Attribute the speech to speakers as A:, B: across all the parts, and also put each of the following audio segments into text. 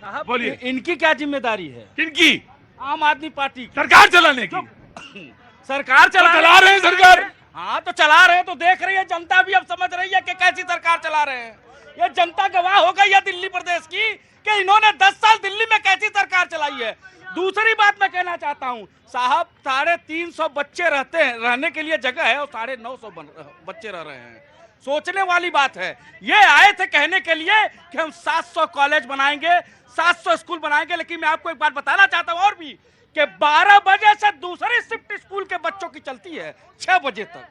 A: बोलिए,
B: इनकी क्या जिम्मेदारी है?
A: किनकी?
B: आम आदमी पार्टी की।
A: सरकार चलाने की।
B: सरकार
A: चला रहे हैं सरकार।
B: हाँ तो चला रहे हैं, तो देख रही है जनता भी, अब समझ रही है कि कैसी सरकार चला रहे हैं। ये जनता गवाह हो गई है दिल्ली प्रदेश की कि इन्होंने 10 साल दिल्ली में कैसी सरकार चलाई है। दूसरी बात मैं कहना चाहता हूँ साहब, 350 बच्चे रहने के लिए जगह है और 950 बच्चे रह रहे हैं। सोचने वाली बात है। ये आए थे कहने के लिए कि हम 700 कॉलेज बनाएंगे, 700 स्कूल बनाएंगे, लेकिन मैं आपको एक बात बताना चाहता हूँ और भी कि 12 बजे से दूसरी शिफ्ट स्कूल के बच्चों की चलती है 6 बजे तक।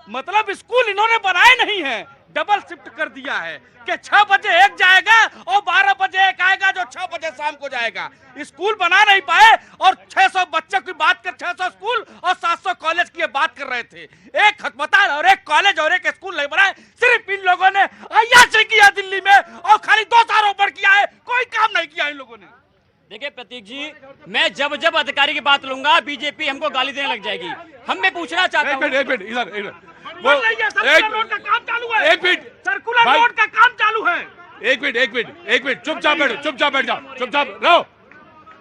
B: मतलब स्कूल इन्होंने बनाए नहीं है, डबल शिफ्ट कर दिया है कि 6 बजे एक जाएगा और 12 बजे एक आएगा जो 6 बजे शाम को जाएगा। स्कूल बना नहीं पाए और 600 बच्चों की बात कर, 600 स्कूल और 700 कॉलेज की बात कर रहे थे। एक अस्पताल और एक कॉलेज और एक स्कूल नहीं बनाए, सिर्फ इन लोगों ने अय्याशी किया दिल्ली में और खाली 2 साल ऊपर किया है, कोई काम नहीं किया इन लोगों ने।
C: देखिए प्रतीक जी, मैं जब जब अधिकारी की बात लूंगा बीजेपी हमको गाली देने लग जाएगी। हम मैं पूछना चाहता हूँ,
A: एक मिनट इधर
B: सर्कुलर रोड का काम चालू है,
A: एक मिनट,
B: सर्कुलर रोड का काम चालू है।
A: एक मिनट चुपचाप बैठ जाओ, चुपचाप रहो।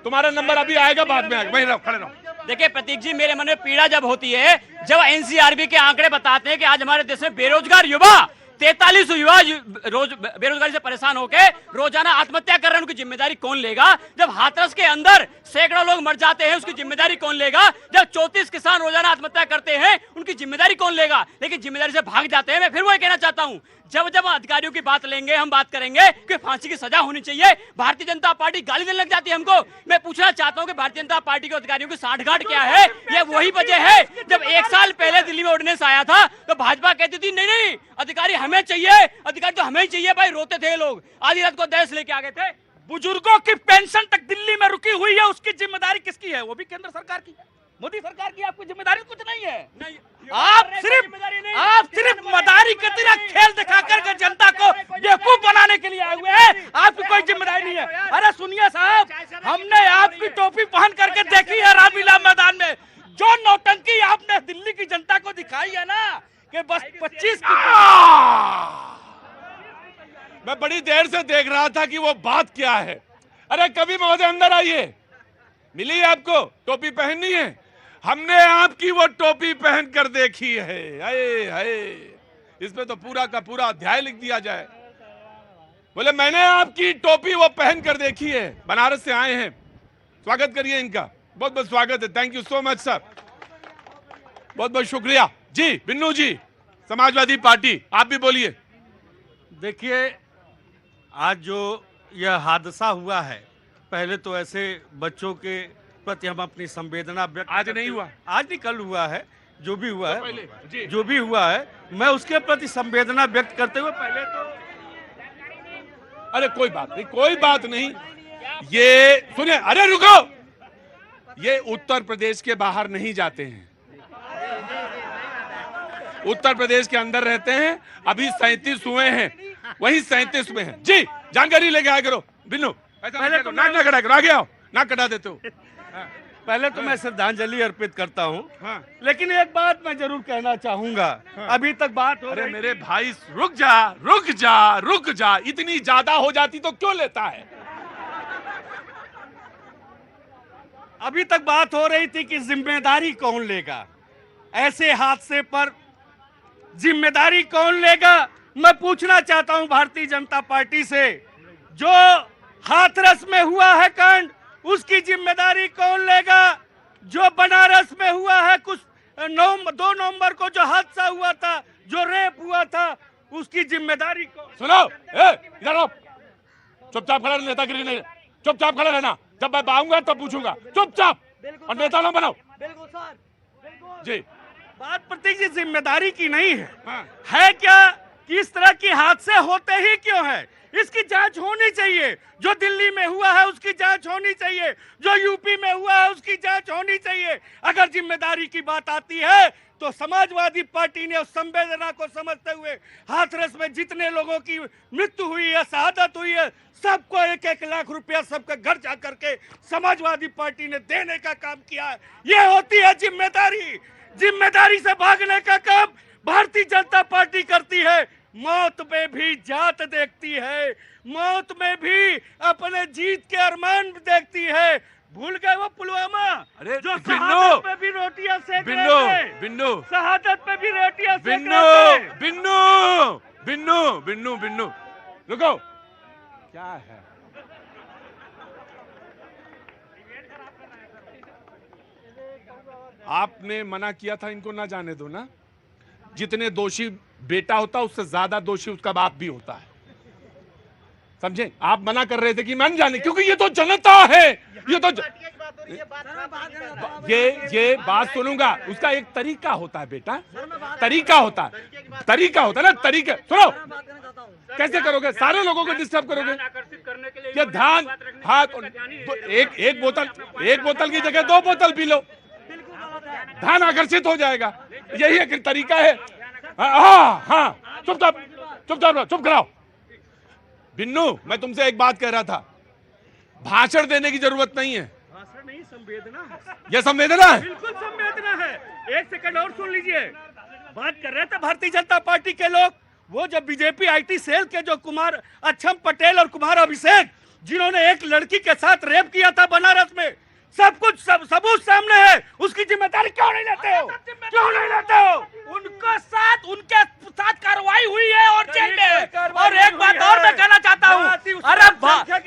A: तुम्हारा नंबर अभी आएगा, बाद में आएगा, वहीं रहो, खड़े रहो।
C: देखिए प्रतीक जी, मेरे मन में पीड़ा जब होती है जब एनसीआरबी के आंकड़े बताते हैं कि आज हमारे देश में बेरोजगार युवा 43 युवा रोज बेरोजगारी से परेशान होकर रोजाना आत्महत्या कर रहे हैं। उनकी जिम्मेदारी कौन लेगा? जब हाथरस के अंदर सैकड़ों लोग मर जाते हैं, उसकी जिम्मेदारी कौन लेगा? जब 34 किसान रोजाना आत्महत्या करते हैं, उनकी जिम्मेदारी कौन लेगा? लेकिन जिम्मेदारी से भाग जाते हैं। मैं फिर वो कहना चाहता हूं, जब जब अधिकारियों की बात लेंगे, हम बात करेंगे कि फांसी की सजा होनी चाहिए, भारतीय जनता पार्टी गाली देने लग जाती है हमको। मैं पूछना चाहता हूं कि भारतीय जनता पार्टी के अधिकारियों की सांठगांठ क्या है? ये वही वजह है जब 1 साल पहले दिल्ली में ऑर्डिनेंस आया था तो भाजपा कहती थी नहीं अधिकारी हमें चाहिए, अधिकारी तो हमें ही चाहिए। भाई रोते थे लोग, आधी रात को दहेज लेके आ गए थे।
B: बुजुर्गों की पेंशन तक दिल्ली में रुकी हुई है, उसकी जिम्मेदारी किसकी है? वो भी केंद्र सरकार की, मोदी सरकार की। आपकी जिम्मेदारी कुछ नहीं है। आप सिर्फ मदारी के तरह खेल दिखाकर के जनता को बेवकूफ बनाने के लिए आए हुए हैं। आपकी कोई जिम्मेदारी नहीं है। अरे सुनिए साहब, हमने आपकी टोपी पहन करके देखी है रामलीला मैदान में। जो नौटंकी आपने दिल्ली की जनता को दिखाई है ना कि बस 25
A: मैं बड़ी देर से देख रहा था कि वो बात क्या है। अरे कभी महोदय अंदर आइए, मिली आपको टोपी पहननी है? हमने आपकी वो टोपी पहन कर देखी है। हाय हाय, इसमें तो पूरा का पूरा अध्याय लिख दिया जाए। बोले मैंने आपकी टोपी वो पहन कर देखी है। बनारस से आए हैं, स्वागत करिए इनका। बहुत बहुत स्वागत है। Thank you so much sir, बहुत बहुत शुक्रिया जी। बिन्नू जी, समाजवादी पार्टी, आप भी बोलिए।
D: देखिए, आज जो यह हादसा हुआ है, पहले तो ऐसे बच्चों के प्रति हम अपनी संवेदना व्यक्त,
A: आज नहीं हुआ,
D: आज नहीं कल हुआ है, जो भी हुआ
A: तो
D: है, जो भी हुआ है, मैं उसके प्रति संवेदना व्यक्त करते हुए पहले तो
A: अरे कोई बात नहीं, कोई बात नहीं। ये सुनिए, अरे रुको, ये उत्तर प्रदेश के बाहर नहीं जाते हैं, उत्तर प्रदेश के अंदर रहते हैं। अभी 37 हुए हैं, वही 37 में हैं जी। जानकारी लेके आया करो बिन्नू, पहले तो नाक ना कटा करो, आगे आओ, नाक कटा देते हो।
D: पहले तो मैं श्रद्धांजलि अर्पित करता हूं।
A: हाँ।
D: लेकिन एक बात मैं जरूर कहना चाहूंगा।
A: हाँ।
D: अभी तक बात हो
A: अरे
D: रही,
A: मेरे भाई रुक जा रुक जा रुक जा, इतनी ज्यादा हो जाती तो क्यों लेता है?
D: अभी तक बात हो रही थी कि जिम्मेदारी कौन लेगा, ऐसे हादसे पर जिम्मेदारी कौन लेगा। मैं पूछना चाहता हूं भारतीय जनता पार्टी से, जो हाथरस में हुआ है कांड, उसकी जिम्मेदारी कौन लेगा? जो बनारस में हुआ है, कुछ 2 नवंबर को जो हादसा हुआ था, जो रेप हुआ था, उसकी जिम्मेदारी कौन?
A: सुनो, इधर आओ, चुपचाप खड़ा रहना, नेतागिरी नहीं, चुपचाप खड़ा रहना। जब मैं आऊंगा तब पूछूंगा, चुपचाप, और नेता ना बनाओ।
B: बिल्कुल सर, बिल्कुल।
A: जी,
D: बात प्रतीक जी जिम्मेदारी की नहीं है।
A: हाँ।
D: है क्या कि इस तरह के हादसे होते ही क्यों है? इसकी जांच होनी चाहिए। जो दिल्ली में हुआ है उसकी जांच होनी चाहिए, जो यूपी में हुआ है उसकी जांच होनी चाहिए। अगर जिम्मेदारी की बात आती है तो समाजवादी पार्टी ने उस संवेदना को समझते हुए हाथरस में जितने लोगों की मृत्यु हुई है, शहादत हुई है, सबको 1-1 लाख रुपया सबके घर जा करके समाजवादी पार्टी ने देने का काम किया है। ये होती है जिम्मेदारी। जिम्मेदारी से भागने का काम भारतीय जनता पार्टी करती है। मौत में भी जात देखती है, मौत में भी अपने जीत के अरमान देखती है। भूल गए वो पुलवामा
A: अरे
D: जो
A: बिन्नू!
D: शहादत पे भी रोटियां सेक रहे
A: बिन्नू
D: थे,
A: बिन्नू
D: शहादत पे भी रोटियां सेक
A: बिन्नू
D: रहे थे।
A: बिन्नू बिन्नू बिन्नू बिन्नू रुको, क्या है? आपने मना किया था इनको ना जाने दो ना। जितने दोषी बेटा होता उससे ज्यादा दोषी उसका बाप भी होता है, समझे? आप मना कर रहे थे कि मन जाने, क्योंकि ये तो जनता है, ये तो ये बात सुनूंगा। उसका एक तरीका होता है बेटा, तरीका होता है, तरीका होता है ना, तरीका। सुनो, कैसे करोगे? सारे लोगों को डिस्टर्ब करोगे? ये ध्यान, हाँ तो एक बोतल की जगह 2 बोतल पी लो, ध्यान आकर्षित हो जाएगा। यही एक तरीका है। हाँ चुप कराओ। बिन्नू, मैं तुमसे एक बात कह रहा था, भाषण देने की जरूरत नहीं है।
D: भाषण नहीं, संवेदना है।
A: यह संवेदना है,
D: बिल्कुल संवेदना है। एक सेकंड और सुन लीजिए। बात कर रहे थे भारतीय जनता पार्टी के लोग, वो जब बीजेपी आईटी सेल के जो कुमार अक्षम पटेल और कुमार अभिषेक, जिन्होंने एक लड़की के साथ रेप किया था बनारस में, सब कुछ सबूत सामने है, उसकी जिम्मेदारी क्यों नहीं लेते हो? क्यों नहीं लेते हो?
B: उनके साथ कार्रवाई हुई है और जेल में। और एक बात और मैं कहना चाहता हूँ, अरे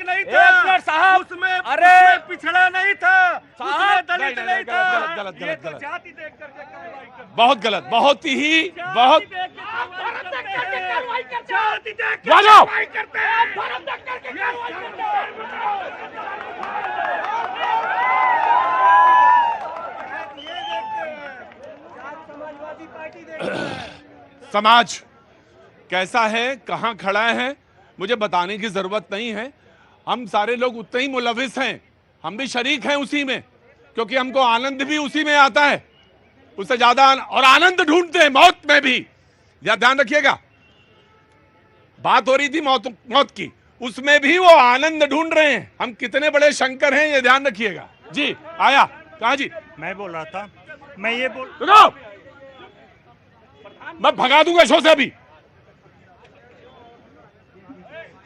D: नहीं था
B: साहब,
D: उसमें,
B: अरे
D: पिछड़ा नहीं था,
B: साहब,
D: दलित नहीं था।
A: गलत,
D: ये तो जाति देख करके कार्रवाई करते हैं।
A: बहुत गलत, बहुत ही बहुत।
D: जाति देख के कार्रवाई करते हैं। जाति देख के
A: जाओ।
D: कार्रवाई करते हैं। धर्म देख करके कार्रवाई करते हैं।
A: समाज कैसा है, कहां खड़ा है, मुझे बताने की जरूरत नहीं है। हम सारे लोग उतने ही मुलविस हैं, हम भी शरीक हैं उसी में, क्योंकि हमको आनंद भी उसी में आता है, उससे ज्यादा और आनंद ढूंढते हैं मौत में भी। यह ध्यान रखिएगा, बात हो रही थी मौत की, उसमें भी वो आनंद ढूंढ रहे हैं। हम कितने बड़े शंकर हैं, ये ध्यान रखिएगा। जी आया, कहा जी?
E: मैं बोल रहा था, मैं ये बोल
A: रुको, मैं भगा दूंगा शो से अभी।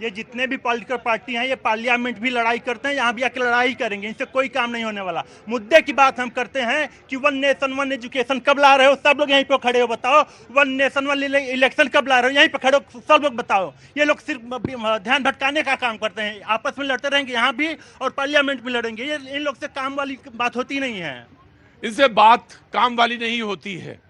E: ये जितने भी पॉलिटिकल पार्टी हैं, ये पार्लियामेंट भी लड़ाई करते हैं, यहाँ भी आके लड़ाई करेंगे, इनसे कोई काम नहीं होने वाला। मुद्दे की बात हम करते हैं कि 1 नेशन 1 एजुकेशन कब ला रहे हो? सब लोग यहीं पे खड़े हो, बताओ। 1 नेशन 1 इलेक्शन कब ला रहे हो? यहीं पे खड़े हो, सब लोग बताओ। ये लोग सिर्फ ध्यान भटकाने का काम करते हैं, आपस में लड़ते रहेंगे यहाँ भी और पार्लियामेंट में लड़ेंगे। ये इन लोग से काम वाली बात होती नहीं है।
A: इनसे बात काम वाली नहीं होती है।